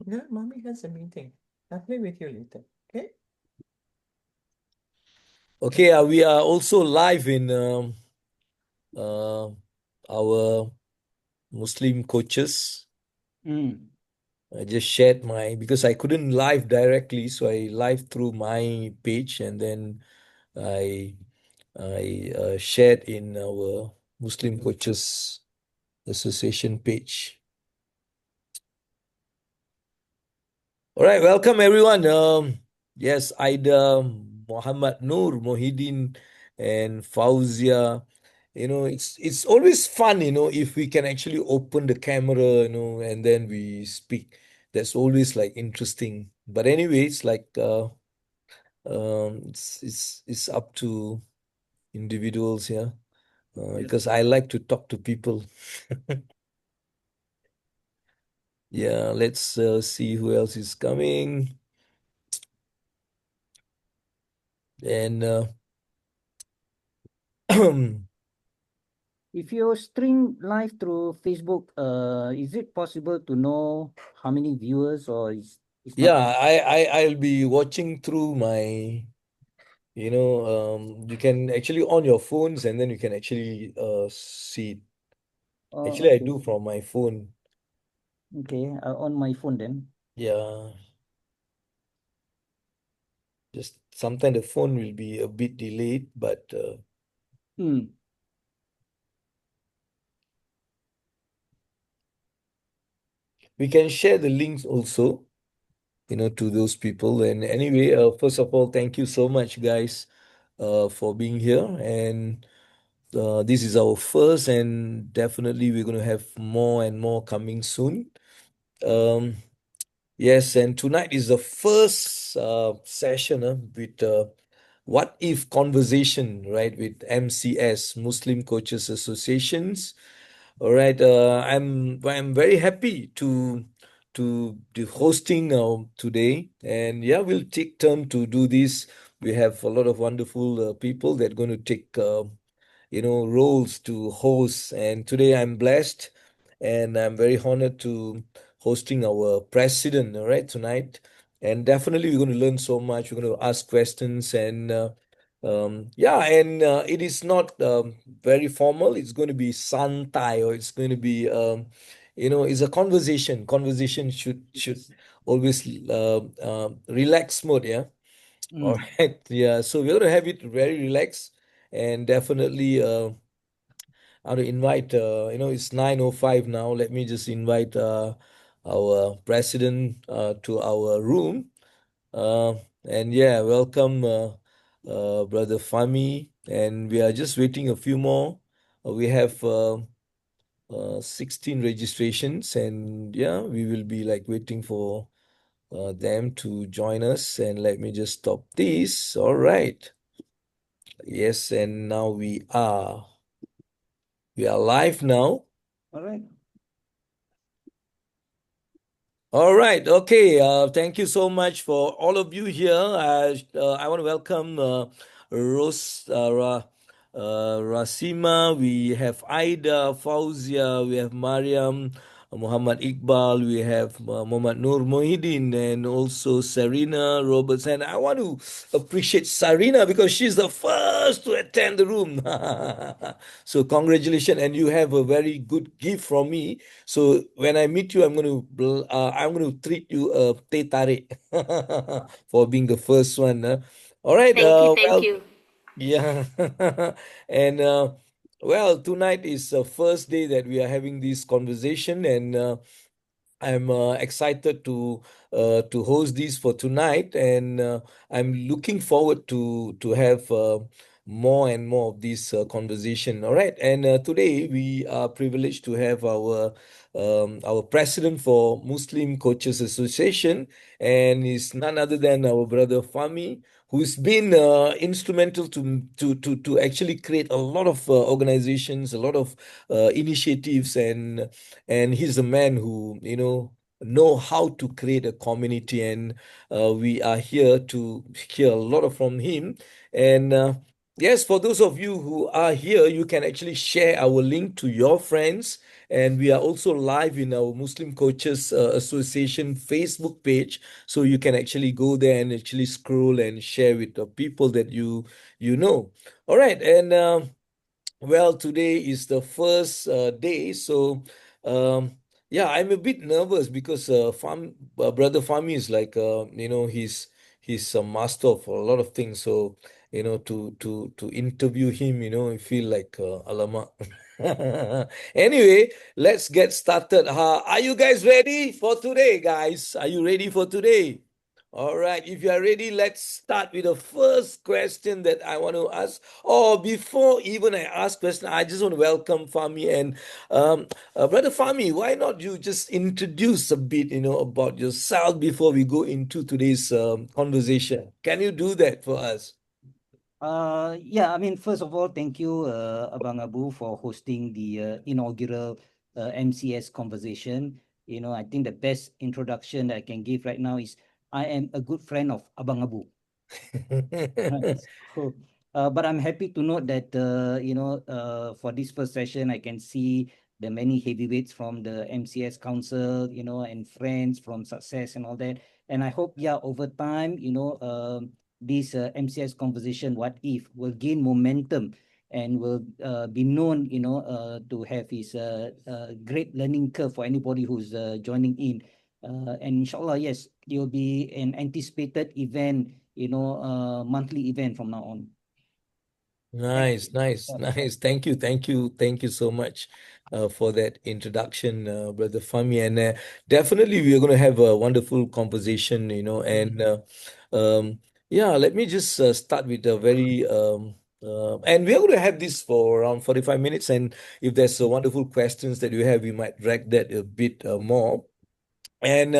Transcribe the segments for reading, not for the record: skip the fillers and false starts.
Yeah, mommy has a meeting. I'll play with you later. Okay? Okay, we are also live in uh, our Muslim coaches. Mm. I just shared because I couldn't live directly, so I live through my page and then I I shared in our Muslim Coaches Association page. All right, welcome everyone. Yes, Aida, Muhammad Noor, Mohidin, and Fauzia. It's always fun, if we can actually open the camera, and then we speak. That's always like interesting. But anyway, it's like it's up to individuals, yeah. Yes. Because I like to talk to people. Yeah, let's see who else is coming. And If you stream live through Facebook, is it possible to know how many viewers or is it's not? yeah, I'll be watching through my, you can actually on your phones and then you can actually see it. Oh, Actually, I okay. do from my phone. Okay, on my phone then. Yeah, just sometimes the phone will be a bit delayed, but Mm. we can share the links also, to those people. And anyway, first of all, thank you so much, guys, for being here. And this is our first, and definitely we're going to have more and more coming soon. Um, yes, and tonight is the first session with What If conversation, right, with MCS, Muslim Coaches Associations. All right, I'm very happy to be hosting today, and yeah, we'll take turn to do this. We have a lot of wonderful people that are going to take roles to host. And today I'm blessed and I'm very honored to hosting our president, all right, tonight. And definitely we're going to learn so much. We're going to ask questions and yeah, and it is not very formal. It's going to be santai or it's going to be it's a conversation. Conversation should always relax mode, yeah. All Mm. right, yeah. So we're going to have it very relaxed and definitely I want to invite, it's 9:05 now. Let me just invite our president to our room. Uh, and yeah, welcome, Brother Fami. And we are just waiting a few more. We have 16 registrations, and yeah, we will be like waiting for them to join us. And let me just stop this. All right. Yes, and now we are live now. All right. All right. Okay. Thank you so much for all of you here. I want to welcome Ros, Rasima. We have Aida, Fauzia. We have Mariam, Muhammad Iqbal. We have Muhammad Nur Mohidin, and also Sarina Roberts. And I want to appreciate Sarina because she's the first to attend the room. So congratulations, and you have a very good gift from me. So when I meet you, I'm going to treat you a teh tarik for being the first one. All right. Thank you, thank Well, you. yeah, and well, tonight is the first day that we are having this conversation, and I'm excited to host this for tonight, and I'm looking forward to have more and more of this conversation. All right, and today we are privileged to have our president for Muslim Coaches Association, and is none other than our brother Fami, who's been instrumental to actually create a lot of organizations, a lot of initiatives, and he's a man who know how to create a community, and we are here to hear a lot of from him. And yes, for those of you who are here, you can actually share our link to your friends, And we are also live in our Muslim Coaches Association Facebook page. So you can actually go there and actually scroll and share with the people that you know. All right. And well, today is the first day, so um, yeah, I'm a bit nervous because brother Fami is like he's a master of a lot of things. So to interview him, I feel like alamak. Anyway, let's get started. Are you guys ready for today, guys? Are you ready for today? All right, if you are ready, let's start with the first question that I want to ask. Oh, before even I ask question, I just want to welcome Fami and brother Fami. Why not you just introduce a bit, about yourself before we go into today's conversation? Can you do that for us? Yeah, I mean, first of all, thank you, AbangAbu, for hosting the inaugural MCS conversation. I think the best introduction that I can give right now is I am a good friend of AbangAbu. Right. So, but I'm happy to note that for this first session, I can see the many heavyweights from the MCS Council, and friends from Success and all that. And I hope, yeah, over time, this MCS conversation, What If, will gain momentum and will be known, to have his great learning curve for anybody who's joining in. And inshallah, yes, it will be an anticipated event, monthly event from now on. Thank Nice, you. nice, Yeah, nice. Thank you so much for that introduction, Brother Fami. And definitely, we are going to have a wonderful conversation, And yeah, let me just start with a very and we are going to have this for around 45 minutes. And if there's wonderful questions that you have, we might drag that a bit more. And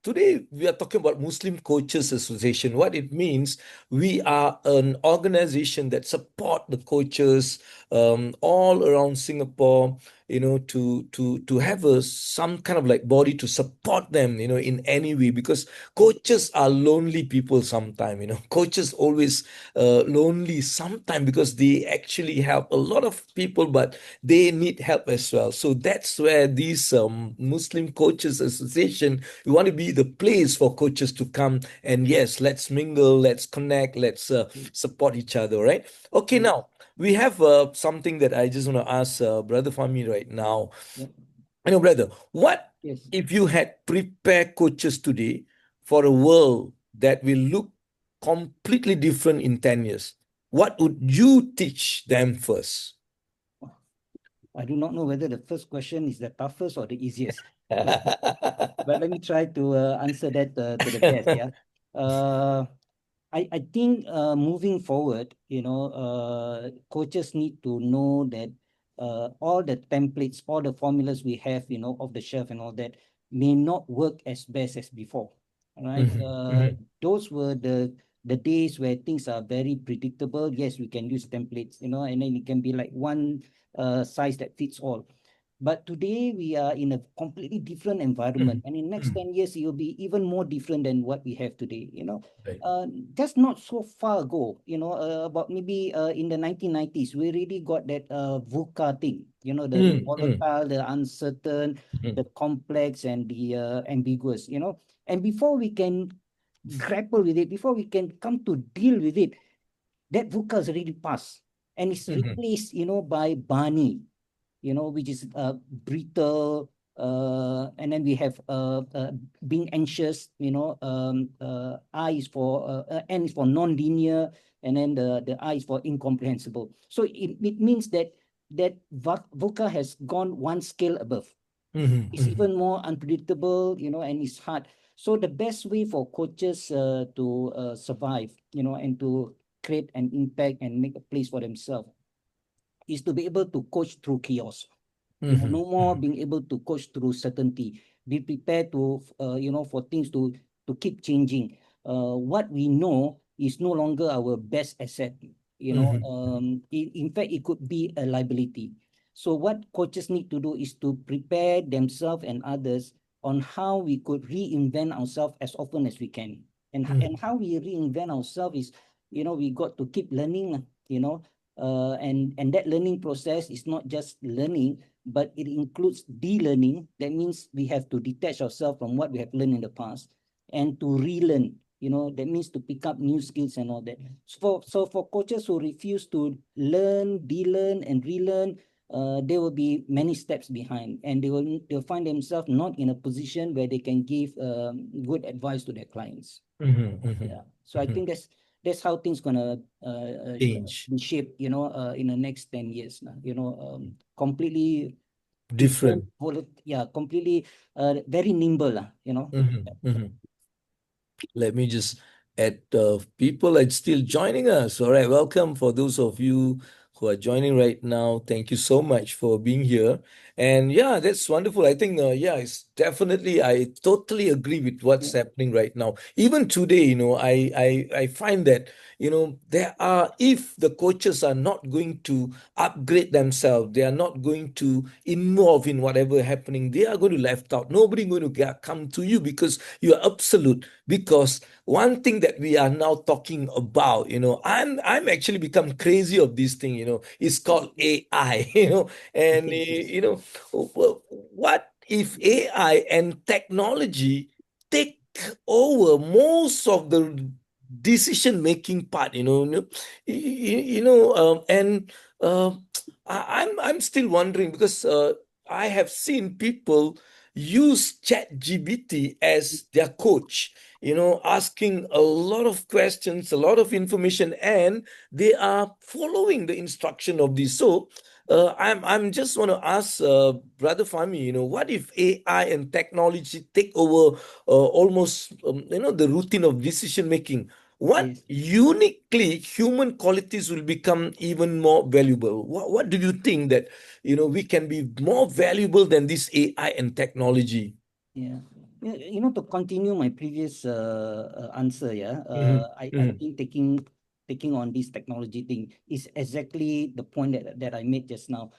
today we are talking about Muslim Coaches Association. What it means, we are an organization that support the coaches all around Singapore. To have some kind of like body to support them, in any way, because coaches are lonely people sometimes. Coaches always lonely sometimes because they actually help a lot of people, but they need help as well. So that's where these Muslim Coaches Association, we want to be the place for coaches to come and yes, let's mingle, let's connect, let's support each other, right? Okay, yeah, now we have something that I just want to ask Brother Fami right now. yeah, Brother, what yes. if you had prepared coaches today for a world that will look completely different in 10 years? What would you teach them first? I do not know whether the first question is the toughest or the easiest, but let me try to answer that to the best. Yeah. Uh, I think moving forward, coaches need to know that all the templates, all the formulas we have, off the shelf and all that may not work as best as before. All right. Mhm, mhm, Those were the days where things are very predictable. Yes, we can use templates, and then it can be like one size that fits all. But today we are in a completely different environment, mhm, and in next mhm. 10 years it will be even more different than what we have today. Right. Just not so far ago, about maybe in the 1990s, we really got that VUCA thing, the Mm, mm, volatile, the uncertain, mhm, the complex, and the ambiguous. And before we can grapple with it, before we can come to deal with it, that VUCA is already passed and it's mhm, replaced, by Barney, which is brittle, and then we have being anxious, I is for N is for non-linear, and then the I is for incomprehensible. So it means that VUCA has gone one scale above. mhm, It's mhm, even more unpredictable, and it's hard. So the best way for coaches to survive, and to create an impact and make a place for themselves is to be able to coach through chaos. mhm, No more mhm, being able to coach through certainty. Be prepared to, for things to keep changing. What we know is no longer our best asset. mhm, In fact, it could be a liability. So what coaches need to do is to prepare themselves and others on how we could reinvent ourselves as often as we can. And mhm, how we reinvent ourselves is, we got to keep learning, And that learning process is not just learning, but it includes de-learning. That means we have to detach ourselves from what we have learned in the past and to relearn. That means to pick up new skills and all that. So for coaches who refuse to learn, de-learn, and relearn, there will be many steps behind, and they'll find themselves not in a position where they can give good advice to their clients. Yeah. So I think that's how things gonna Change. be shaped, in the next 10 years now. Completely different, Different. yeah, completely very nimble, Let me just add people are still joining us. All right, welcome for those of you who are joining right now. Thank you so much for being here. And yeah, that's wonderful. I think, yeah, it's definitely, I totally agree with what's Yeah. happening right now. Even today, I find that, there are, if the coaches are not going to upgrade themselves, they are not going to involve in whatever happening, they are going to left out. Nobody going to come to you because you are absolute. Because one thing that we are now talking about, I'm actually become crazy of this thing, it's called AI, and what if AI and technology take over most of the decision making part, and uh, I'm still wondering because I have seen people use ChatGPT as their coach, asking a lot of questions, a lot of information, and they are following the instruction of this. So I'm just want to ask Brother Fami, what if AI and technology take over almost the routine of decision making? What Yes. uniquely human qualities will become even more valuable? What do you think that we can be more valuable than this AI and technology? Yeah. To continue my previous answer, yeah, Mhm, I mhm, think taking on this technology thing is exactly the point that I made just now.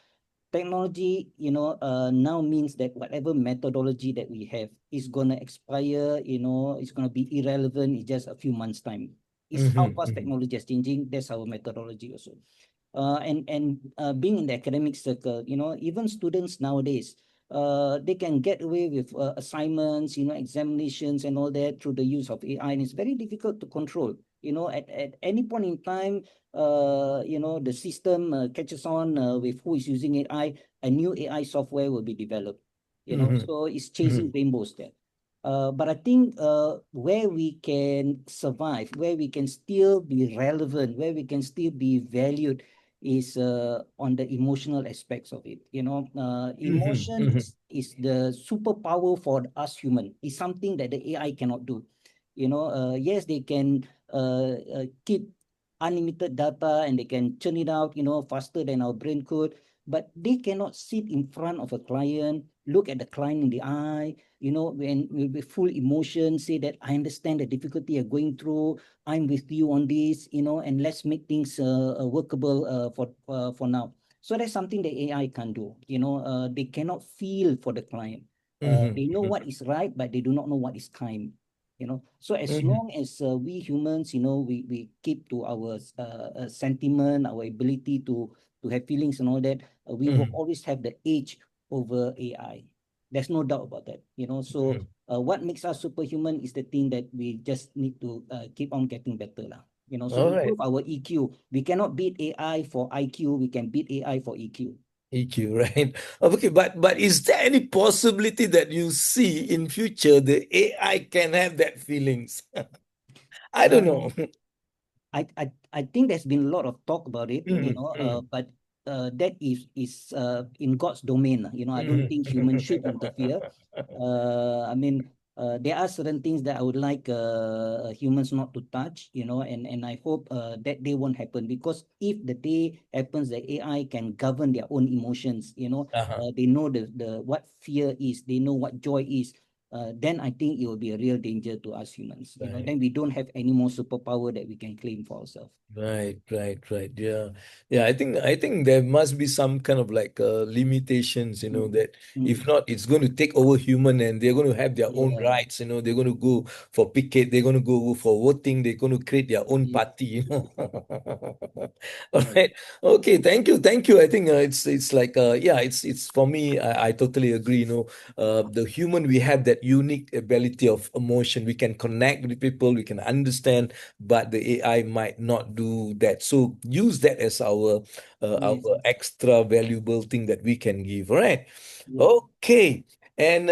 Technology, now means that whatever methodology that we have is gonna expire, it's gonna be irrelevant in just a few months' time. It's how mhm, fast mhm, technology is changing. That's our methodology also. And being in the academic circle, even students nowadays, they can get away with assignments, examinations and all that through the use of AI, and it's very difficult to control. At any point in time, the system catches on with who is using AI, a new AI software will be developed. mhm, So it's chasing mhm, rainbows there. But I think where we can survive, where we can still be relevant, where we can still be valued is on the emotional aspects of it. mhm, Emotion mhm, is the superpower for us human. It's something that the AI cannot do. Yes, they can keep unlimited data and they can churn it out, faster than our brain could, but they cannot sit in front of a client, look at the client in the eye, when with full emotion, say that I understand the difficulty you're going through, I'm with you on this, and let's make things workable for now. So that's something that AI can do. They cannot feel for the client. mhm, They know mhm, what is right, but they do not know what is kind. So as mhm, long as we humans, we keep to our sentiment, our ability to have feelings and all that, we will mhm, always have the edge over AI. There's no doubt about that. So mhm. what makes us superhuman is the thing that we just need to keep on getting better lah. So All right. improve our EQ. We cannot beat AI for IQ. We can beat AI for EQ. EQ, right? Okay, but is there any possibility that you see in future the AI can have that feelings? I don't Uh, know. I think there's been a lot of talk about it, Mhm, mhm, but that is in God's domain. I don't mhm. think humans should interfere. I mean, there are certain things that I would like humans not to touch, and I hope that day won't happen, because if the day happens that AI can govern their own emotions, Uh-huh. they know the what fear is, they know what joy is. then I think it will be a real danger to us humans. Right. Then we don't have any more superpower that we can claim for ourselves. Right, right, right. Yeah. Yeah, I think there must be some kind of like limitations, Mm, that mm, if not, it's going to take over human and they're going to have their own yeah, rights, they're going to go for picket, they're going to go for voting, they're going to create their own yeah, party. All right. right. Okay, thank you. Thank you. I think it's like yeah, it's for me, I totally agree, the human, we have that unique ability of emotion. We can connect with people, we can understand, but the AI might not do that. So use that as our Yes, extra valuable thing that we can give. All right. yeah, Okay. And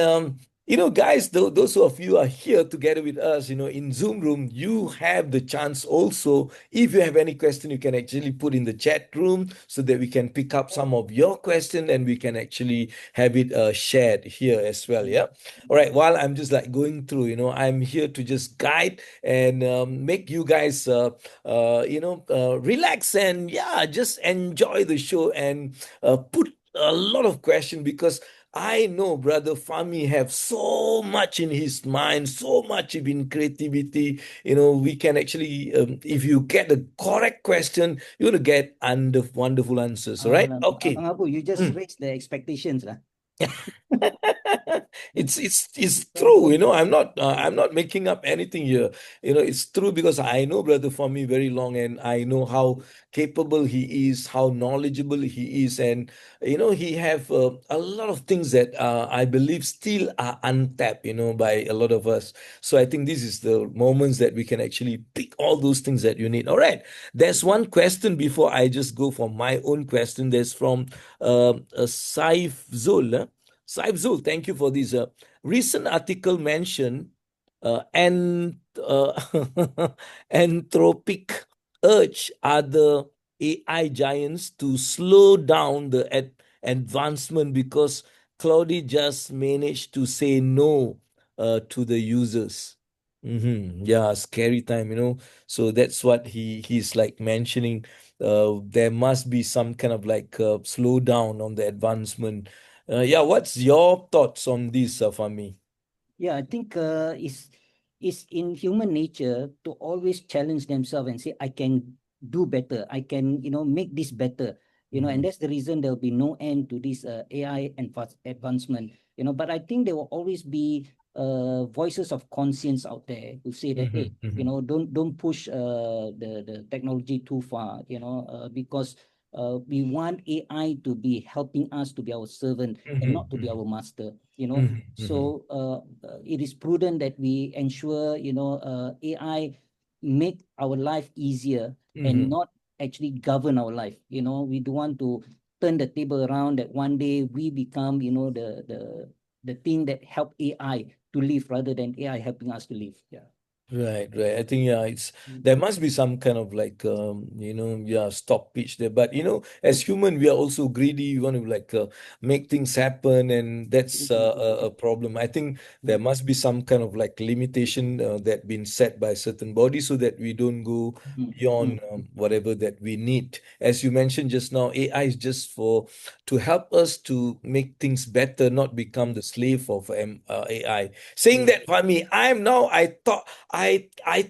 guys, those of you are here together with us, in Zoom room, you have the chance also. If you have any question, you can actually put in the chat room so that we can pick up some of your question and we can actually have it shared here as well. mm, Yeah. All right. While I'm just like going through, I'm here to just guide and make you guys relax and yeah, just enjoy the show and put a lot of question, because I know brother Fami have so much in his mind, so much in creativity. We can actually, if you get the correct question, you're gonna get wonderful answers. All right? Okay. Abang Abu, you just Hmm. raised the expectations lah. It's true, I'm not making up anything here. It's true because I know brother for me very long, and I know how capable he is, how knowledgeable he is, and he have a lot of things that I believe still are untapped, by a lot of us. So I think this is the moments that we can actually pick all those things that you need. All right, there's one question before I just go for my own question. There's from Saif Zul. Saif Zul, thank you for this. Recent article mentioned and anthropic urge other AI giants to slow down the advancement because Claude just managed to say no to the users. Yeah, scary time, So that's what he's like mentioning. There must be some kind of like slow down on the advancement. Yeah, what's your thoughts on this, Fami? Yeah, I think it's in human nature to always challenge themselves and say, I can do better. I can, make this better. And Mhm, that's the reason there'll be no end to this AI and advancement. But I think there will always be voices of conscience out there who say that, hey, mhm, mhm, don't push the technology too far, because we want AI to be helping us to be our servant and mhm, not to be our master. mhm, mhm, So it is prudent that we ensure, AI make our life easier and mhm, not actually govern our life. We don't want to turn the table around that one day we become, the thing that help AI to live rather than AI helping us to live. Yeah. Right, right. I think yeah, Mm, there must be some kind of like yeah, stop pitch there. But as human, we are also greedy. We want to like make things happen, and that's a problem. I think there mm, must be some kind of like limitation that been set by certain bodies so that we don't go mm, mm, beyond whatever that we need. As you mentioned just now, AI is just for to help us to make things better, not become the slave of AI. Saying yeah. that, for me, I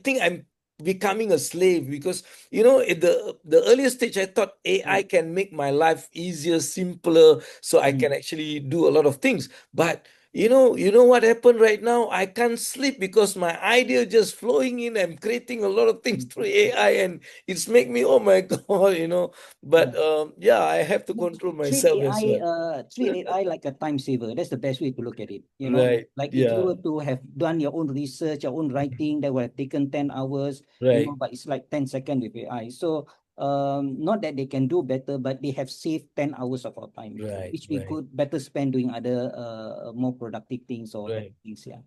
think I'm becoming a slave because at the earlier stage I thought AI Mm, can make my life easier, simpler, so I can mm, actually do a lot of things. But you know what happened right now? I can't sleep because my idea just flowing in. I'm creating a lot of things mm, through AI, and it's make me, oh my God. But yeah. yeah, I have to control Treat myself as AI, well. like a time saver. That's the best way to look at it. Right. Like if you Yeah. were to have done your own research, your own writing, that would have taken 10 hours, Right. but it's like 10 seconds with AI. So not that they can do better, but they have saved 10 hours of our time, Right. which we Right. could better spend doing other more productive things or better Right. things. Yeah.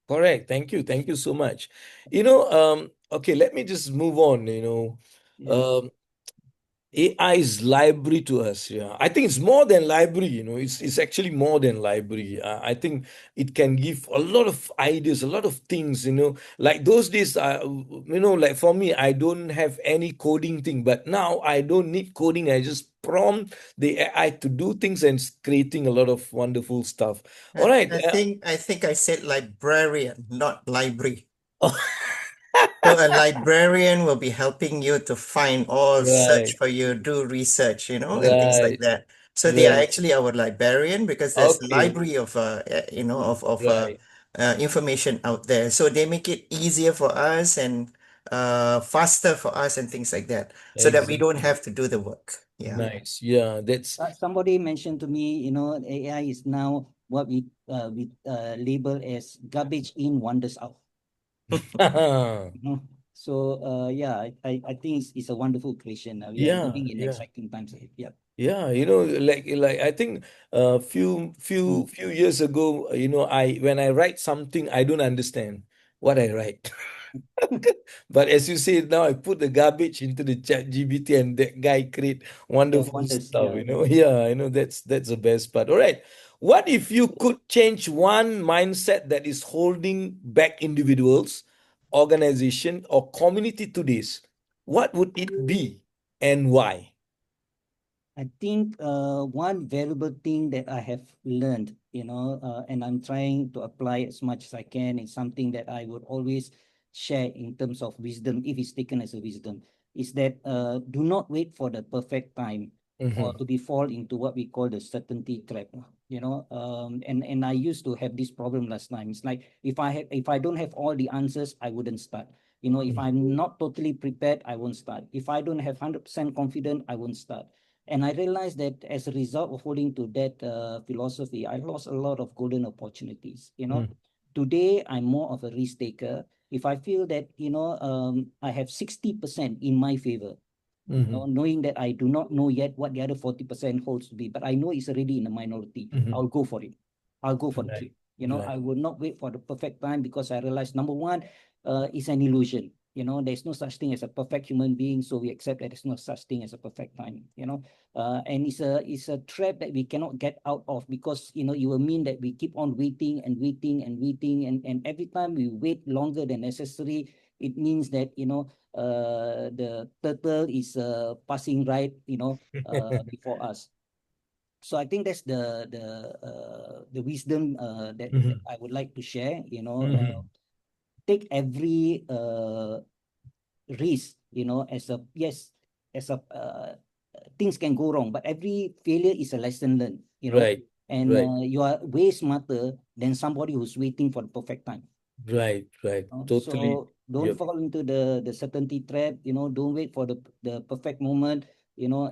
Correct. Thank you. Thank you so much. Okay, let me just move on. Yeah. Um, AI is library to us. Yeah, I think it's more than library. It's actually more than library. I think it can give a lot of ideas, a lot of things. Like those days. Like for me, I don't have any coding thing, but now I don't need coding. I just prompt the AI to do things and creating a lot of wonderful stuff. All right. I think I said librarian, not library. So a librarian will be helping you to find all, search Right, for you, do research, and things like right, that. So they are right. actually our librarian because there's a Okay, library of right. information out there. So they make it easier for us and faster for us and things like that, so that we don't Exactly. have to do the work. Yeah. Nice. Yeah, that's Somebody mentioned to me, AI is now what we label as garbage in, wonders out. You know? So yeah, I think it's a wonderful creation. We are yeah, living in yeah. exciting times ahead. Yeah. Yeah, like I think few years ago, I when I write something, I don't understand what I write. But as you say now, I put the garbage into the chat GBT and that guy create Yeah, wonderful wonders. stuff, Yeah. Yeah, I know that's the best part. All right. What if you could change one mindset that is holding back individuals, organization, or community to this? What would it be and why? I think one valuable thing that I have learned, and I'm trying to apply as much as I can, is something that I would always share in terms of wisdom, if it's taken as a wisdom, is that do not wait for the perfect time or Mm-hmm. to be fall into what we call the certainty trap. And I used to have this problem last time. It's like if I don't have all the answers, I wouldn't start. If I'm not totally prepared, I won't start. If I don't have 100% confident, I won't start. And I realized that as a result of holding to that philosophy, I lost a lot of golden opportunities. Today I'm more of a risk taker. If I feel that I have 60% in my favor, Mm-hmm. knowing that I do not know yet what the other 40% holds to be, but I know it's already in the minority. Mm-hmm. I'll go for it. I'll go for the Right, trip. right. I will not wait for the perfect time because I realize number one, it's an illusion. There's no such thing as a perfect human being, so we accept that there's no such thing as a perfect time. And it's a trap that we cannot get out of because it will mean that we keep on waiting and waiting and waiting, and every time we wait longer than necessary, it means that the turtle is passing right before us. So I think that's the wisdom that Mm-hmm. I would like to share. Mm-hmm. Take every risk, as a yes, as a things can go wrong, but every failure is a lesson learned. Right, And right, you are way smarter than somebody who's waiting for the perfect time. right, right. Totally. So don't Yep. fall into the certainty trap. Don't wait for the perfect moment.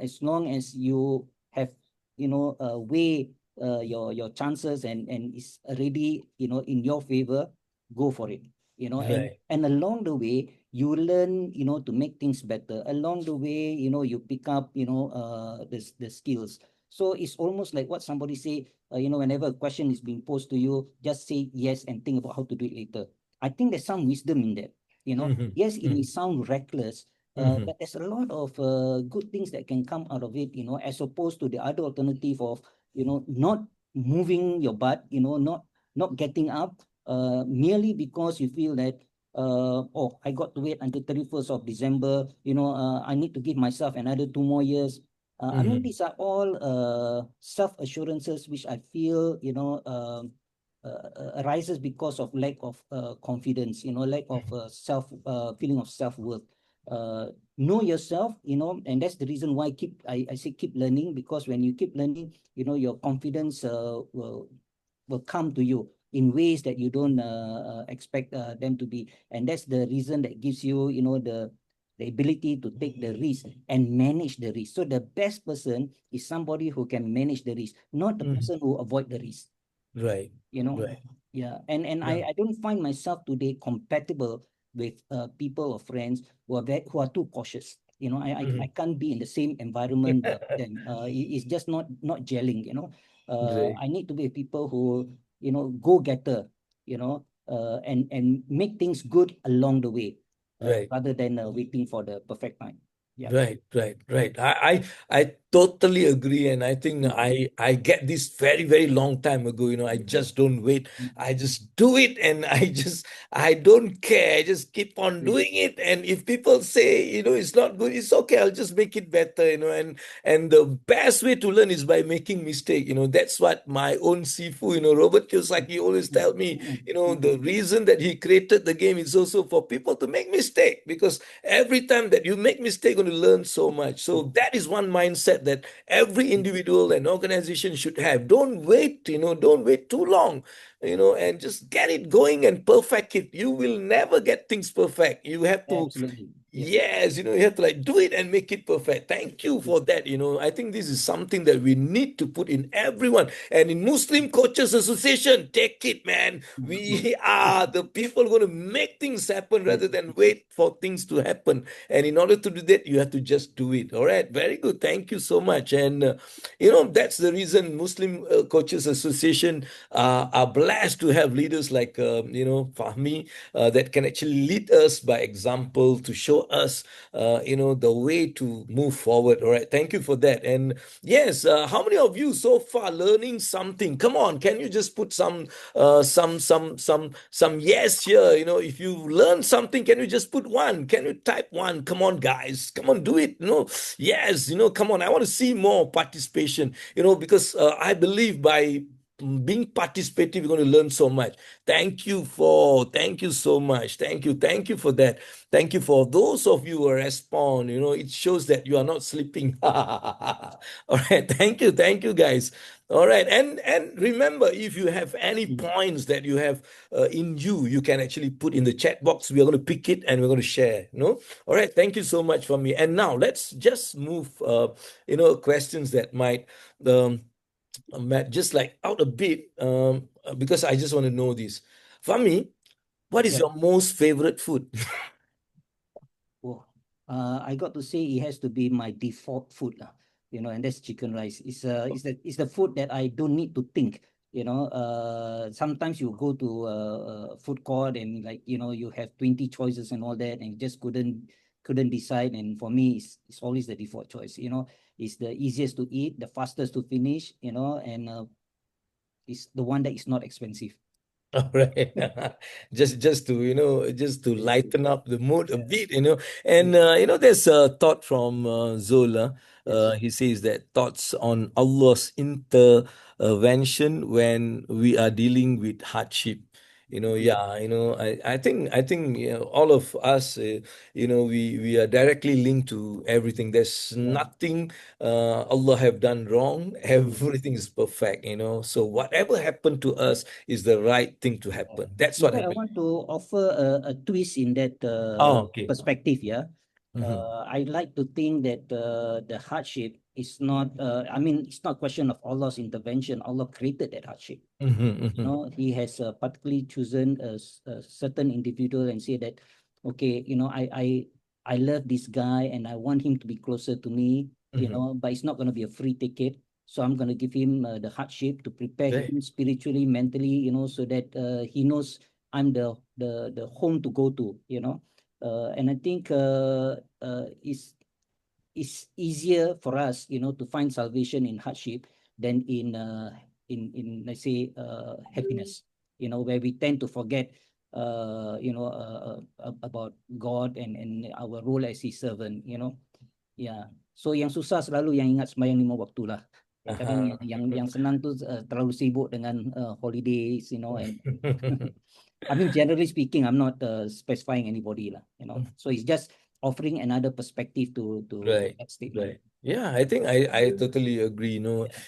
As long as you have weigh your chances and is already in your favor, go for it. And Right. along the way you learn to make things better. Along the way you pick up the skills. So it's almost like what somebody say. Whenever a question is being posed to you, just say yes and think about how to do it later. I think there's some wisdom in that. Mm-hmm. Yes, it may Mm-hmm. sound reckless, Mm-hmm. but there's a lot of good things that can come out of it, as opposed to the other alternative of, not moving your butt, not getting up, merely because you feel that, oh, I got to wait until 31st of December, I need to give myself another 2 more years. I mean, Mm-hmm. these are all self-assurances which I feel, arises because of lack of confidence, lack of feeling of self-worth. Know yourself, and that's the reason why I say keep learning, because when you keep learning, your confidence will come to you in ways that you don't expect them to be. And that's the reason that gives you, the ability to take the risk and manage the risk. So the best person is somebody who can manage the risk, not the Mm-hmm. person who avoid the risk. Right, you know right. yeah, and Yeah. I don't find myself today compatible with people or friends who are too cautious. I Mm-hmm. can't be in the same environment with them. It's just not gelling. Right, I need to be with people who go getter, and make things good along the way, right. rather than waiting for the perfect time. Yeah. Right, right, right. I totally agree. And I think I get this very, very long time ago. I just don't wait. I just do it, and I don't care. I just keep on doing it. And if people say, it's not good, it's okay. I'll just make it better, and the best way to learn is by making mistake. That's what my own Sifu, Robert Kiyosaki always tell me, the reason that he created the game is also for people to make mistake, because every time that you make mistake, you're going to learn so much. So that is one mindset that every individual and organization should have. Don't wait too long, and just get it going and perfect it. You will never get things perfect. You have to. Absolutely. Yes. Yes, you have to do it and make it perfect. Thank you for that. I think this is something that we need to put in everyone. And in Muslim Coaches Association, take it, man. We are the people going to make things happen rather than wait for things to happen. And in order to do that, you have to just do it. All right, very good. Thank you so much. And that's the reason Muslim Coaches Association are blessed to have leaders like Fahmi, that can actually lead us by example, to show us the way to move forward. All right, thank you for that. And yes, how many of you so far learning something? Come on, can you just put some yes here? If you learn something, can you just put one? Can you type one? Come on, guys, come on, do it. Yes, come on, I want to see more participation, because I believe by being participative, you're going to learn so much. Thank you so much. Thank you for that. Thank you for those of you who respond. It shows that you are not sleeping. All right. Thank you, guys. All right. And remember, if you have any points that you have in you, you can actually put in the chat box. We are going to pick it and we're going to share. All right. Thank you so much for me. And now let's just move. Questions that might. Matt, just out a bit, because I just want to know this. Fahmi, what is Yeah. your most favorite food? Oh, I got to say it has to be my default food, and that's chicken rice. It's the food that I don't need to think. Sometimes you go to a food court and you have 20 choices and all that, and you just couldn't decide. And for me, it's always the default choice. It's the easiest to eat, the fastest to finish. And it's the one that is not expensive. All right. Just to lighten up the mood a bit. And there's a thought from Zola. Yes. He says that thoughts on Allah's intervention when we are dealing with hardship. Yeah, I think all of us, we are directly linked to everything. There's Yeah. nothing Allah have done wrong. Everything is perfect. So whatever happened to us is the right thing to happen. That's In what fact, I happened. want to offer a twist in that Oh, okay. perspective. Yeah, Mm-hmm. I like to think that the hardship is not. I mean, it's not a question of Allah's intervention. Allah created that hardship. Mm-hmm. Mm-hmm. He has particularly chosen a certain individual and say that, okay, I love this guy and I want him to be closer to me, Mm-hmm. but it's not going to be a free ticket. So I'm going to give him the hardship to prepare Right. him spiritually, mentally, so that he knows I'm the home to go to, and I think it's easier for us, to find salvation in hardship than in let's say happiness, where we tend to forget about God and our role as His servant, Yeah. So yang susah selalu yang ingat sembahyang 5 waktu lah. Kadang Uh-huh. yang senang tu terlalu sibuk dengan holidays, and I mean, generally speaking, I'm not specifying anybody lah, So it's just offering another perspective to Right, that statement. right. Yeah, I think I totally agree,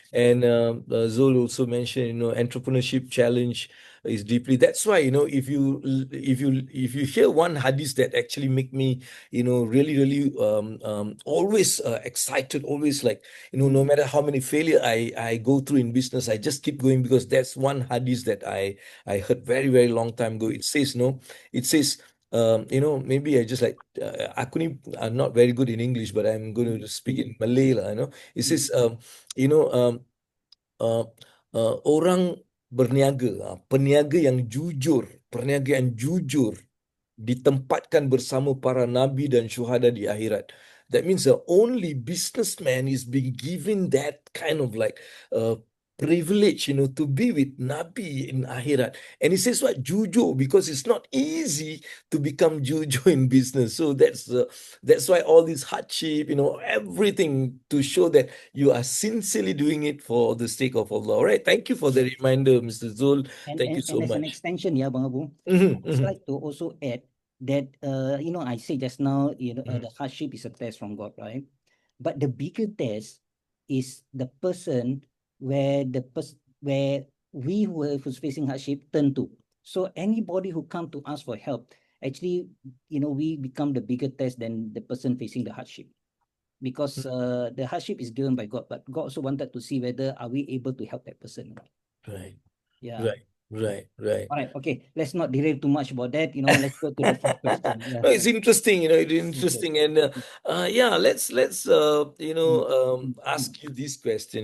And Zul also mentioned, entrepreneurship challenge is deeply. That's why, if you hear one hadith that actually make me, really, really always excited, always like, no matter how many failure I go through in business, I just keep going, because that's one hadith that I heard very, very long time ago. It says, no, it says, maybe I just aku ni I'm not very good in English, but I'm going to speak in Malay lah. It says, you know, uh, orang berniaga, peniaga yang jujur ditempatkan bersama para nabi dan syuhada di akhirat. That means the only businessman is being given that kind of like privilege, to be with Nabi in Akhirat. And he says what? Jujo, because it's not easy to become Jujo in business. So that's why all this hardship, everything to show that you are sincerely doing it for the sake of Allah. All right. Thank you for the reminder, Mr. Zul. And, Thank you and, so and as an much. extension, yeah, Bang Abu, Mhm, I'd mhm, like to also add that, I say just now, mhm, the hardship is a test from God, right? But the bigger test is the person where we who's facing hardship turn to. So anybody who come to us for help, actually, we become the bigger test than the person facing the hardship. Because the hardship is given by God, but God also wanted to see whether are we able to help that person. Right, Yeah. right, right, right. All right. Okay. Let's not derail too much about that. Let's go to the fourth question. Yeah. No, it's interesting, it's Okay. interesting, and yeah, let's Mm, mm, mm. ask you this question.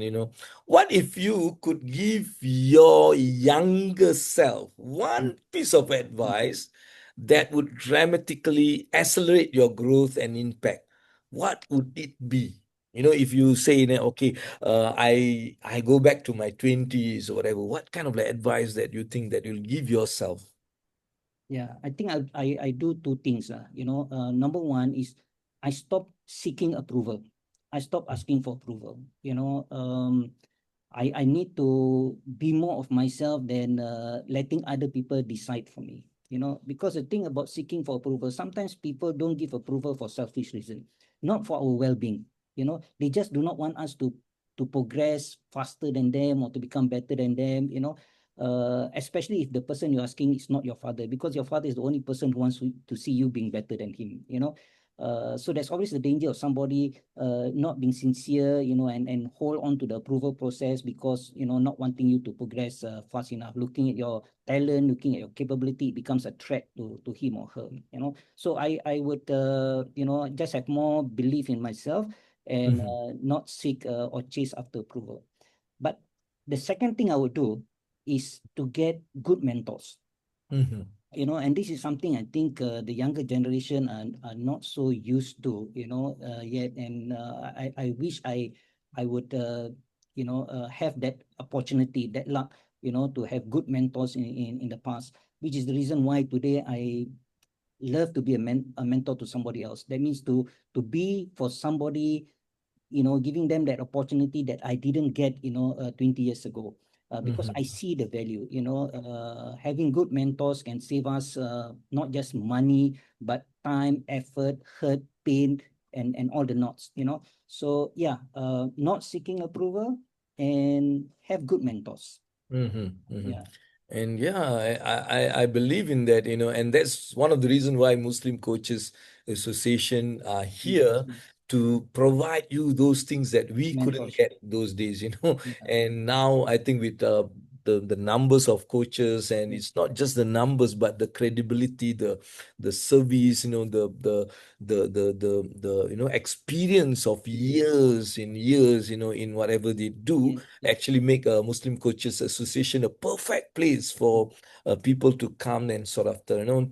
What if you could give your younger self Mm, one piece of mm. advice that would dramatically accelerate your growth and impact? What would it be? If you say, okay, I go back to my 20s or whatever, what kind of like advice that you think that you'll give yourself? Yeah. I think I do two things. Number one is I stop seeking approval. I stop asking for approval. I need to be more of myself than letting other people decide for me. Because the thing about seeking for approval, sometimes people don't give approval for selfish reason, not for our well-being. They just do not want us to progress faster than them or to become better than them. Especially if the person you're asking is not your father, because your father is the only person who wants to see you being better than him. So there's always the danger of somebody not being sincere, and hold on to the approval process because, not wanting you to progress fast enough. Looking at your talent, looking at your capability, it becomes a threat to him or her. So I would, just have more belief in myself and Mhm, not seek or chase after approval. But the second thing I would do is to get good mentors. mhm, And this is something I think the younger generation are not so used to, yet. And I wish I would, have that opportunity, that luck, to have good mentors in the past, which is the reason why today I love to be a mentor to somebody else. That means to be for somebody, giving them that opportunity that I didn't get, 20 years ago. Because I mhm. see the value, having good mentors can save us not just money, but time, effort, hurt, pain, and all the knots. So yeah, not seeking approval and have good mentors. Mm-hmm, mm-hmm. Yeah. And yeah, I believe in that, and that's one of the reasons why Muslim Coaches Association are Mm, here mm. to provide you those things that we couldn't Mentorship. get those days. Yeah. And now I think with the numbers of coaches, and Yeah. it's not just the numbers, but the credibility, the service, the experience of years in years, in whatever they do, Yes. Yes. actually make a Muslim Coaches Association a perfect place for people to come and sort of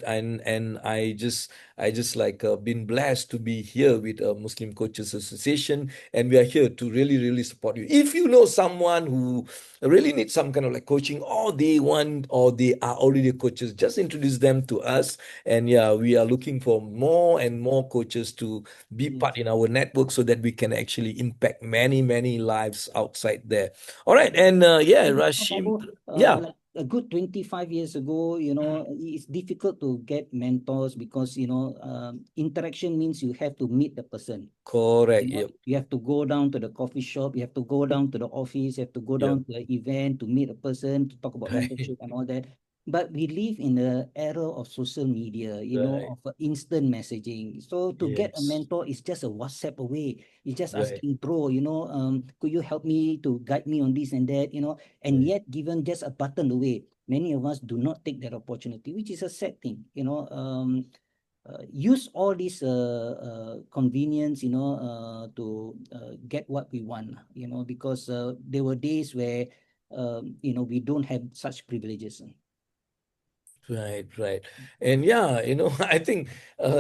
and I just like been blessed to be here with Muslim Coaches Association, and we are here to really really support you. If you know someone who really needs some kind of like coaching, or they want, or they are already coaches, just introduce them to us. And yeah, we are looking for more and more coaches to be Yes. part in our network so that we can actually impact many many lives outside there. All right, and yeah, Rashim, Babu, yeah, like a good 25 years ago, it's difficult to get mentors because, interaction means you have to meet the person. correct, yep, You have to go down to the coffee shop, you have to go down to the office, you have to go yep, down to the event to meet a person, to talk about right, mentorship and all that. But we live in the era of social media, right, of instant messaging. So to get a yes, mentor is just a WhatsApp away. It's just right, asking, bro, could you help me to guide me on this and that. And right, yet, given just a button away, many of us do not take that opportunity, which is a sad thing. Use all this convenience, to get what we want, because there were days where, we don't have such privileges. Right, right. And yeah, I think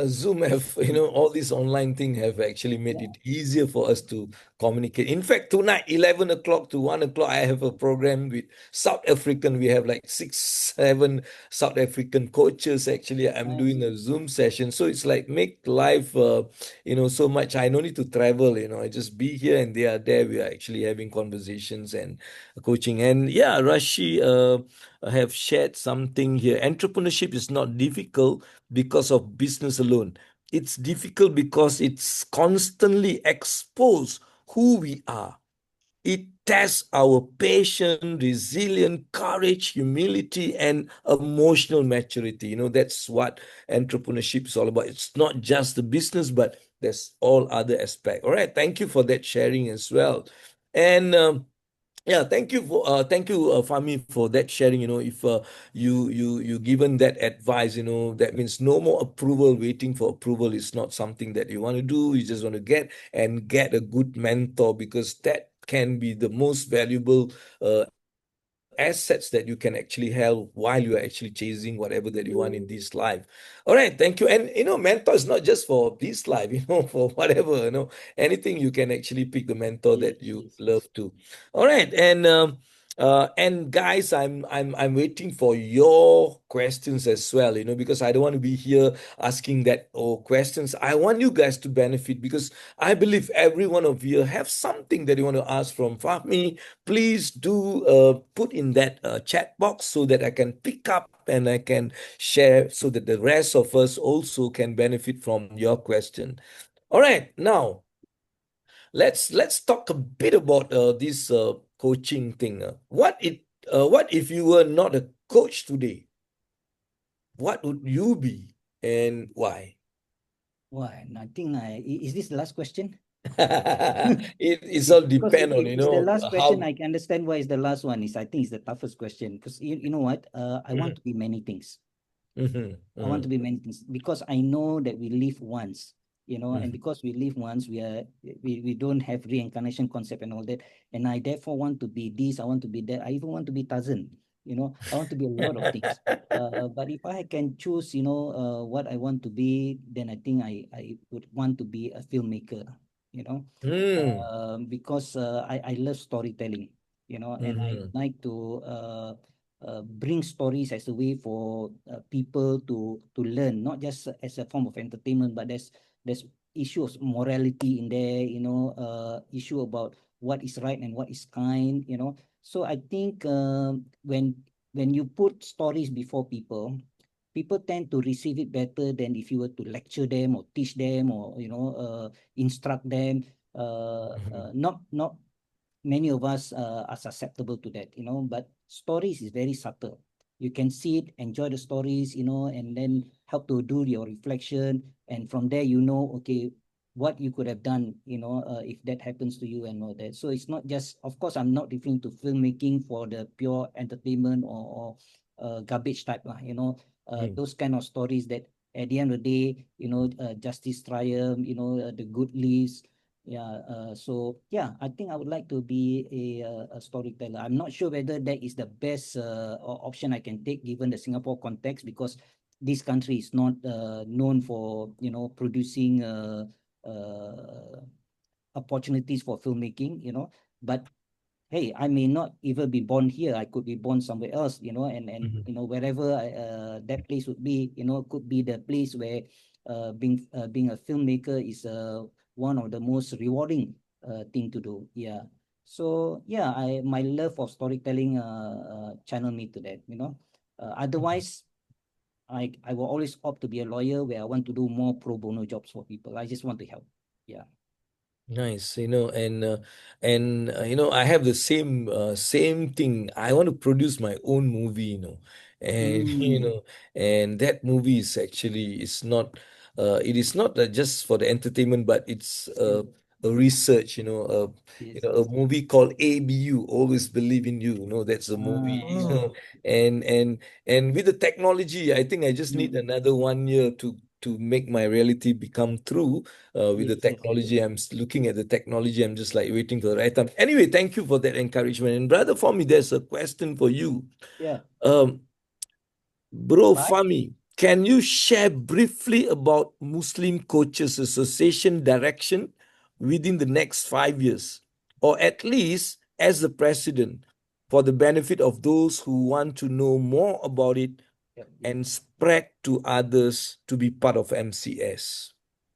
Zoom have, all these online thing have actually made Yeah. it easier for us to communicate. In fact, tonight, 11 o'clock to 1 o'clock, I have a program with South African. We have like 6, 7 South African coaches. Actually, I'm Nice. doing a Zoom session. So it's like make life, so much. I no need to travel, I just be here and they are there. We are actually having conversations and coaching. And yeah, Rashi, have shared something here. Entrepreneurship is not difficult because of business alone. It's difficult because it's constantly exposed who we are. It tests our patience, resilience, courage, humility, and emotional maturity. That's what entrepreneurship is all about. It's not just the business, but there's all other aspect. All right. Thank you for that sharing as well. And yeah, thank you, Fami, for that sharing. If you given that advice, that means no more approval. Waiting for approval is not something that you want to do. You just want to get a good mentor, because that can be the most valuable assets that you can actually have while you are actually chasing whatever that you want in this life. All right, thank you. And mentor is not just for this life, for whatever, anything you can actually pick the mentor that Yes, you yes, love yes. to. All right, and guys, I'm waiting for your questions as well, because I don't want to be here asking that questions. I want you guys to benefit, because I believe every one of you have something that you want to ask from Fahmi. Please do put in that chat box so that I can pick up and I can share, so that the rest of us also can benefit from your question. All right, now let's talk a bit about this coaching thing. What if you were not a coach today? What would you be and why? Why? And I think is this the last question? It's all Because depend on if it's the last question, how. I can understand why it's the last one. I think it's the toughest question because you know what? I want Mhm, to be many things. mhm, I want to mhm, be many things because I know that we live once, and mhm, because we live once, we don't have reincarnation concept and all that. And I therefore want to be this, I want to be that. I even want to be Tarzan, I want to be a lot of things. But if I can choose, what I want to be, then I think I would want to be a filmmaker, you know, mm, because I love storytelling, and I mhm, like to bring stories as a way for people to learn, not just as a form of entertainment, but there's issues of morality in there, issue about what is right and what is kind. So I think when you put stories before people, people tend to receive it better than if you were to lecture them or teach them or instruct them. Not many of us are susceptible to that, but stories is very subtle. You can see it, enjoy the stories, and then help to do your reflection. And from there, okay, what you could have done, if that happens to you and all that. So it's not just, of course, I'm not referring to filmmaking for the pure entertainment or garbage type, mm, those kind of stories that at the end of the day, justice triumph, the good lives. Yeah, so yeah, I think I would like to be a storyteller. I'm not sure whether that is the best option I can take given the Singapore context, because this country is not known for producing opportunities for filmmaking. But hey, I may not even be born here. I could be born somewhere else, and mhm. wherever that place would be, could be the place where being a filmmaker is one of the most rewarding thing to do. Yeah. So yeah, my love for storytelling channel me to that. Otherwise, I will always opt to be a lawyer where I want to do more pro bono jobs for people. I just want to help. Yeah. Nice, I have the same thing. I want to produce my own movie, and Mm, and that movie is actually, it is not just for the entertainment, but it's yes, a research, yes, a yes. movie called ABU, Always Believe in You. That's a movie, Yeah. Oh, and with the technology, I think I just need Mm. another 1 year to make my reality become true with the Yes, yes, yes. technology. Looking at the technology. I'm just like waiting for the right time. Anyway, thank you for that encouragement. And brother, for me, there's a question for you. Yeah. Um, Bro But Fami, can you share briefly about Muslim Coaches Association direction within the next 5 years, or at least as the president, for the benefit of those who want to know more about it yeah, and spread to others to be part of MCS?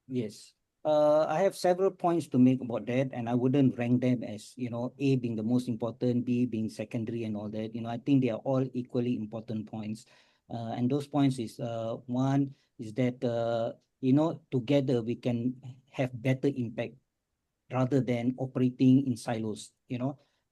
yes. I have several points to make about that, and I wouldn't rank them as, A being the most important, B being secondary, and all that. I think they are all equally important points. And those points is one is that together we can have better impact rather than operating in silos. We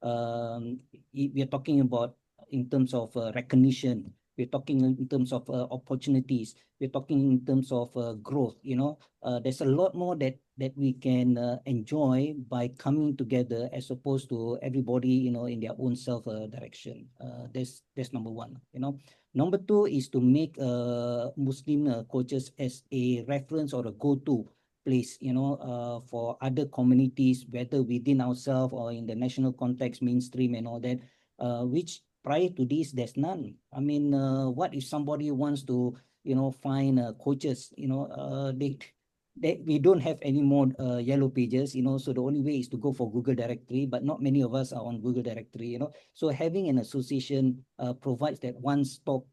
are talking about in terms of recognition. We're talking in terms of opportunities. We're talking in terms of growth. There's a lot more that we can enjoy by coming together as opposed to everybody, in their own self direction. That's number one. Number two is to make Muslim coaches as a reference or a go-to place, for other communities, whether within ourselves or in the national context, mainstream and all that, which prior to this, there's none. I mean, what if somebody wants to, find coaches, we don't have any more yellow pages, so the only way is to go for Google directory, but not many of us are on Google directory, so having an association provides that one-stop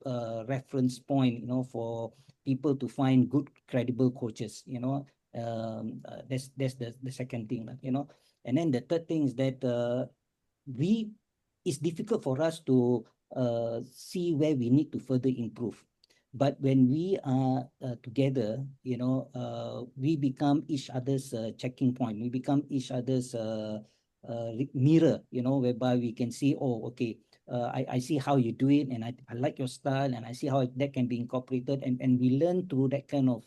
reference point, for people to find good, credible coaches, that's the second thing, and then the third thing is that we it's difficult for us to see where we need to further improve. But when we are together, we become each other's checking point. We become each other's mirror, whereby we can see, oh, okay, I see how you do it, and I like your style, and I see how that can be incorporated, and we learn through that kind of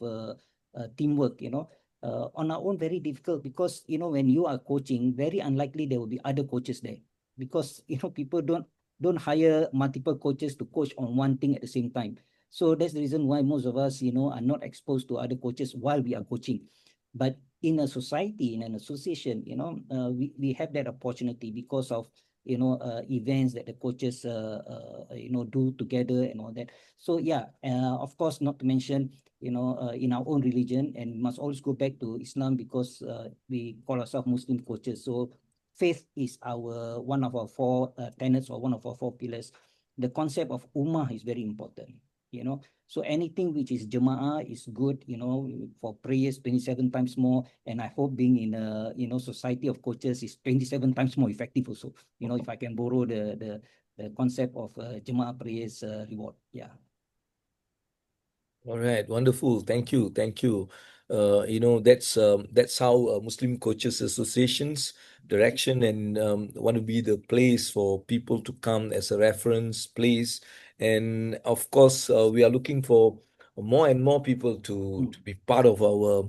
teamwork, on our own. Very difficult, because when you are coaching, very unlikely there will be other coaches there, because people don't hire multiple coaches to coach on one thing at the same time. So that's the reason why most of us, are not exposed to other coaches while we are coaching. But in a society, in an association, we have that opportunity because of events that the coaches do together and all that. So yeah, of course, not to mention, in our own religion, and we must always go back to Islam, because we call ourselves Muslim coaches. So faith is our one of our four tenets, or one of our four pillars. The concept of ummah is very important. So anything which is jama'ah is good, for prayers 27 times more. And I hope being in a society of coaches is 27 times more effective also. If I can borrow the concept of jama'ah prayers reward. Yeah. All right, wonderful. Thank you, thank you. That's how Muslim Coaches Associations direction and want to be the place for people to come as a reference place. And of course, we are looking for more and more people to be part of our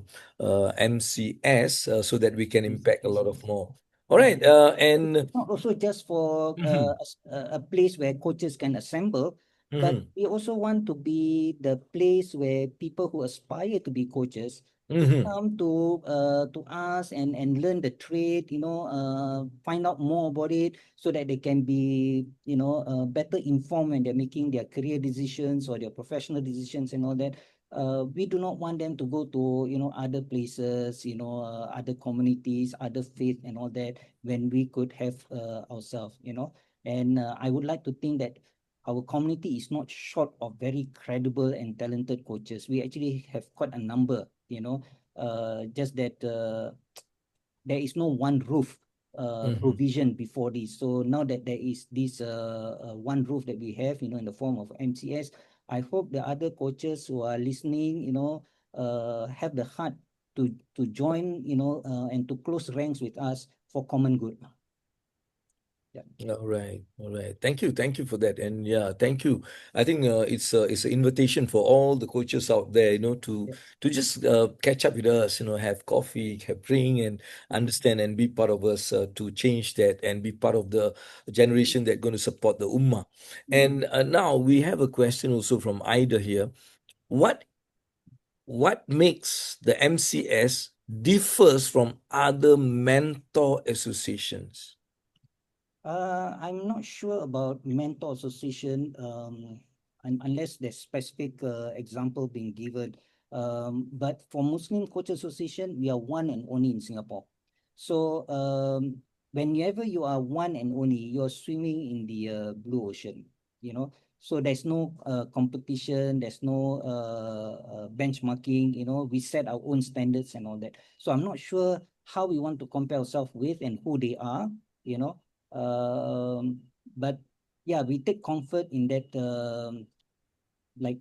MCS so that we can impact a lot of more. All Yeah. right, and It's not also just for mhm, a place where coaches can assemble, but mhm, we also want to be the place where people who aspire to be coaches to mhm. come to us and learn the trade, find out more about it, so that they can be, better informed when they're making their career decisions or their professional decisions and all that. We do not want them to go to, other places, other communities, other faith and all that, when we could have ourselves, and I would like to think that our community is not short of very credible and talented coaches. We actually have quite a number, just that there is no one roof Mhm. provision before this. So now that there is this one roof that we have, in the form of MCS, I hope the other coaches who are listening, have the heart to join, and to close ranks with us for common good. Yeah. All right, all right. Thank you for that, and yeah, thank you. I think it's an invitation for all the coaches out there, Yeah. to just catch up with us, have coffee, have drink, and understand and be part of us to change that and be part of the generation that going to support the ummah. Mm. And now we have a question also from Ida here. What what makes the MCS differs from other mentor associations? I'm not sure about mentor association. unless there's specific example being given. But for Muslim Coach Association, we are one and only in Singapore. So whenever you are one and only, you're swimming in the blue ocean, you know. So there's no competition, there's no benchmarking, you know. We set our own standards and all that. So I'm not sure how we want to compare ourselves with and who they are, you know. But yeah, we take comfort in that, like,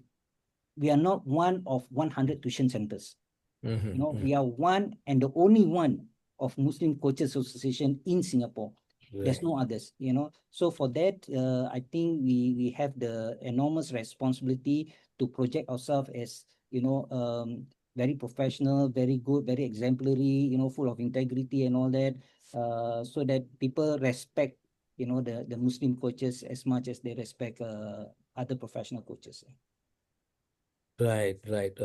we are not one of 100 tuition centers. You know, Mm-hmm. we are one and the only one of Muslim Coaches Association in Singapore. There's Right. no others, you know. So for that, I think we have the enormous responsibility to project ourselves as, you know, very professional, very good, very exemplary, you know, full of integrity and all that, so that people respect, you know, the Muslim coaches as much as they respect other professional coaches. Right, right.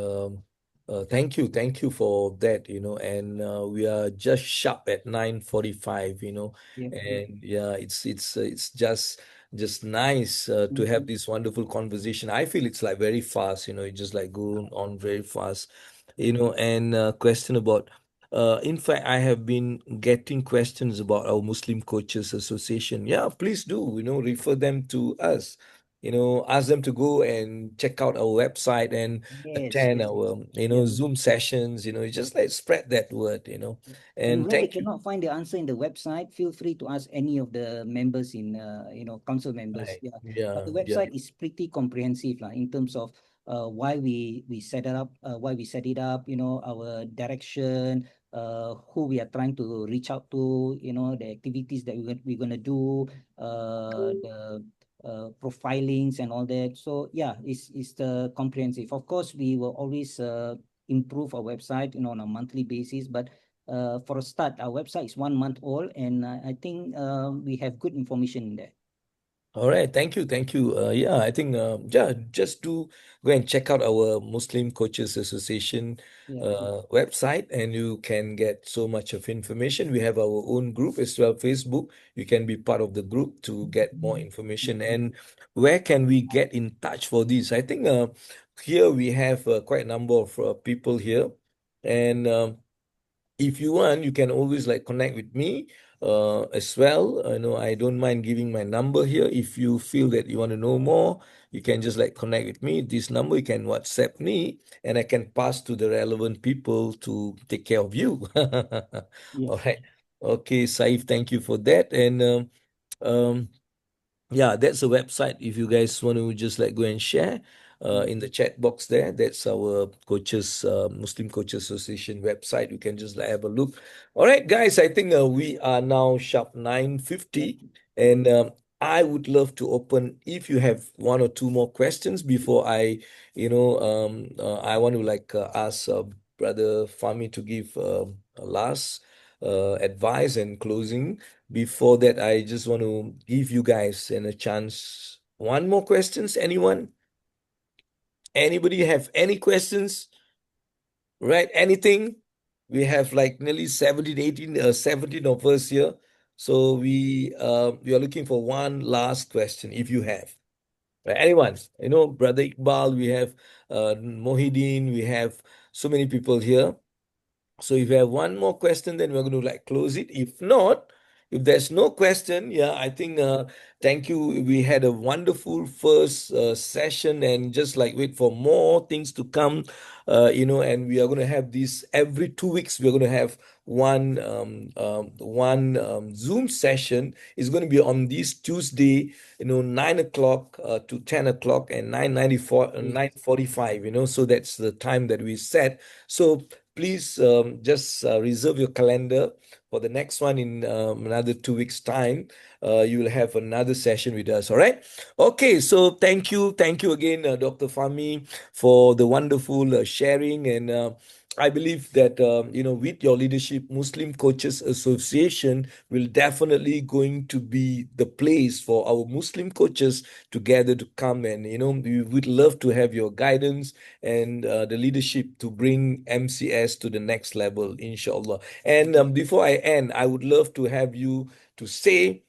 Thank you for that, and we are just sharp at 9:45, Yeah. and yeah, it's just nice to have Mhm. this wonderful conversation. I feel it's like very fast, it just like go on very fast, and question about, in fact, I have been getting questions about our Muslim Coaches Association. Yeah, please do, refer them to us, ask them to go and check out our website and Yes, attend yes, yes. our, Yeah. Zoom sessions, just like spread that word, And and where they thank you. cannot find the answer in the website, feel free to ask any of the members in, you know, council members. Right. Yeah, but Yeah, the yeah. website is pretty comprehensive, lah, in terms of why we set it up, why we set it up. You know, our direction, who we are trying to reach out to. You know, the activities that we're gonna do, the profilings and all that. So yeah, it's the comprehensive. Of course, we will always improve our website, you know, on a monthly basis, but for a start, our website is 1 month old, and I think we have good information in there. All right, thank you, thank you. Yeah, I think yeah, just do go and check out our Muslim Coaches Association Yeah. website, and you can get so much of information. We have our own group as well, Facebook. You can be part of the group to get more information. Mhm. And where can we get in touch for this? I think here we have quite a number of people here, and if you want, you can always like connect with me as well. I don't mind giving my number here. If you feel that you want to know more, you can just like connect with me. This number, you can WhatsApp me, and I can pass to the relevant people to take care of you. Yeah. All right. Okay, Saif, thank you for that. And um, yeah, that's a website. If you guys want to just like go and share Mm. in the chat box there, that's our coaches, Muslim Coaches Association website. You can just like have a look. All right, guys, I think we are now sharp Yeah. 9:50, and I would love to open if you have one or two more questions before I want to like ask Brother Fami to give a last advice and closing. Before that, I just want to give you guys a chance. One more questions, anyone? Anybody have any questions? Right? Anything? We have like nearly 17, 18, 17 of us here. So we are looking for one last question if you have. Right? Anyone? Brother Iqbal, we have Mohideen, we have so many people here. So if you have one more question, then we're going to like close it. If not, if there's no question, yeah, I think thank you. We had a wonderful first session, and just like wait for more things to come, and we are going to have this every 2 weeks. We're going to have one Zoom session. Is going to be on this Tuesday, 9 o'clock to 10 o'clock, and 9:45. So that's the time that we set. So please just reserve your calendar for the next one in another 2 weeks' time. You will have another session with us. All right. Okay. So thank you again, Dr. Fami, for the wonderful sharing. And I believe that with your leadership, Muslim Coaches Association will definitely going to be the place for our Muslim coaches to gather to come, and we would love to have your guidance and the leadership to bring MCS to the next level, inshallah. And before I end, I would love to have you to say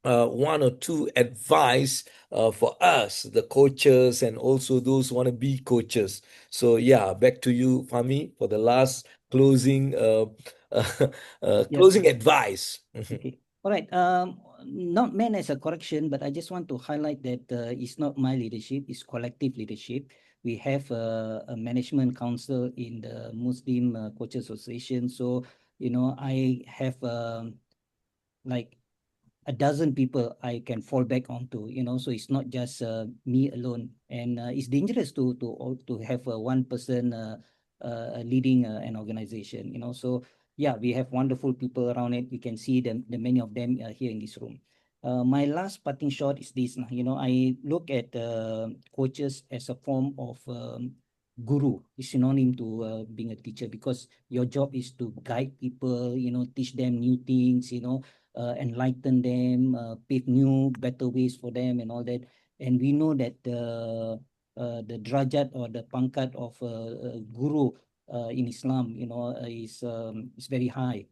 one or two advice for us, the coaches, and also those who want to be coaches. So yeah, back to you, Fahmi, for the last closing Yep. closing advice. Okay. All right. Not meant as a correction, but I just want to highlight that it's not my leadership; it's collective leadership. We have a management council in the Muslim Coaches Association. So, I have like a dozen people I can fall back onto, so it's not just me alone. And it's dangerous to have one person leading an organization, So yeah, we have wonderful people around it. We can see them, the many of them here in this room. My last parting shot is this. I look at coaches as a form of guru, is synonym to being a teacher, because your job is to guide people, teach them new things, enlighten them, pave new, better ways for them, and all that. And we know that the drajat or the pangkat of guru in Islam, is very high.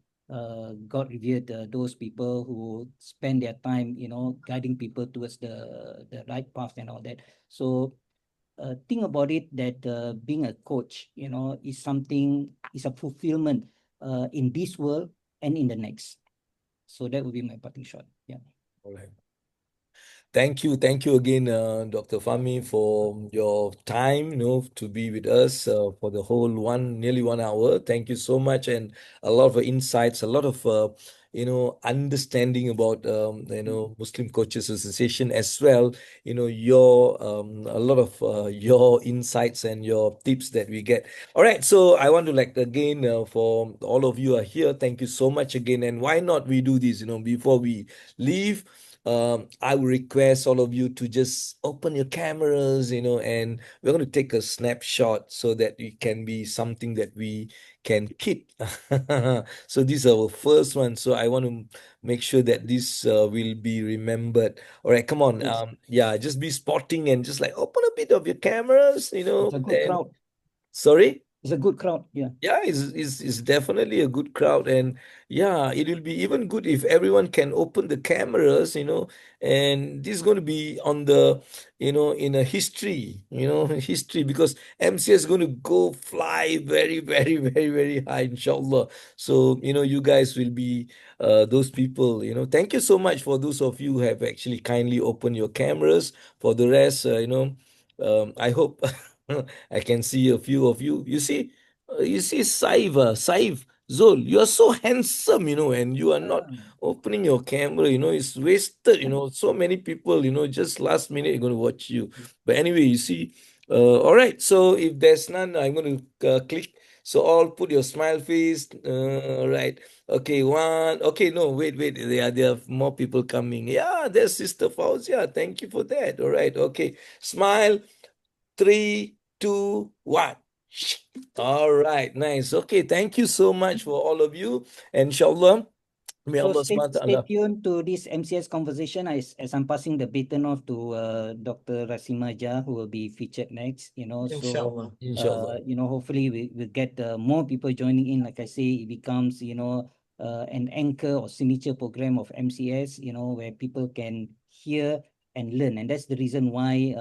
God revered those people who spend their time, guiding people towards the right path and all that. So think about it that being a coach, is a fulfillment in this world and in the next. So that would be my parting shot. Yeah. All right. Thank you again, Dr. Fahmi, for your time, to be with us for the whole nearly 1 hour. Thank you so much, and a lot of insights, a lot of understanding about Muslim Coaches Association as well. Your a lot of your insights and your tips that we get. All right, so I want to again for all of you are here. Thank you so much again, and why not we do this? Before we leave. I would request all of you to just open your cameras, and we're going to take a snapshot so that it can be something that we can keep. So this is our first one. So I want to make sure that this will be remembered. All right, come on. Yes. Yeah, just be spotting and just open a bit of your cameras, It's a good and crowd. sorry. It's a good crowd. Yeah. Yeah, it's definitely a good crowd, and yeah, it will be even good if everyone can open the cameras, and this is going to be on the, in a history, history, because MCS is going to go fly very, very, very, very high, inshallah. So, you guys will be those people, Thank you so much for those of you who have actually kindly opened your cameras. For the rest, I hope I can see a few of you. You see, Saif, Zul, you are so handsome, and you are not Ah, opening your camera, it's wasted, so many people, just last minute are going to watch you. But anyway, you see, all right, so if there's none, I'm going to click. So all put your smile face, all right. Okay, one, okay, no, wait, there are more people coming. Yeah, there's Sister Fauzia, thank you for that. All right, okay, smile. Three, two, one. All right, nice. Okay, thank you so much for all of you. Inshallah, may so Allah stay SWT. tuned to this MCS conversation as I'm passing the baton off to Dr. Rasima Jah, who will be featured next. So Inshallah. Inshallah. hopefully we'll get more people joining in. Like I say, it becomes an anchor or signature program of MCS. Where people can hear and learn, and that's the reason why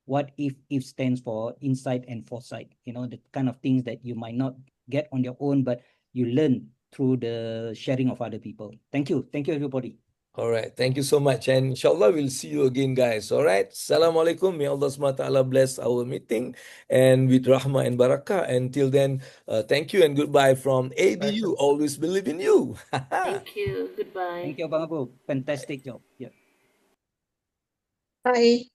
what if stands for insight and foresight. The kind of things that you might not get on your own, but you learn through the sharing of other people. Thank you. Thank you, everybody. All right, thank you so much. And inshallah, we'll see you again, guys. All right, Assalamualaikum. May Allah SWT bless our meeting and with rahmah and barakah. Until then, thank you and goodbye from ABU. Always believe in you. Thank you. Goodbye. Thank you, AbangAbu. Fantastic job. Yeah. Bye.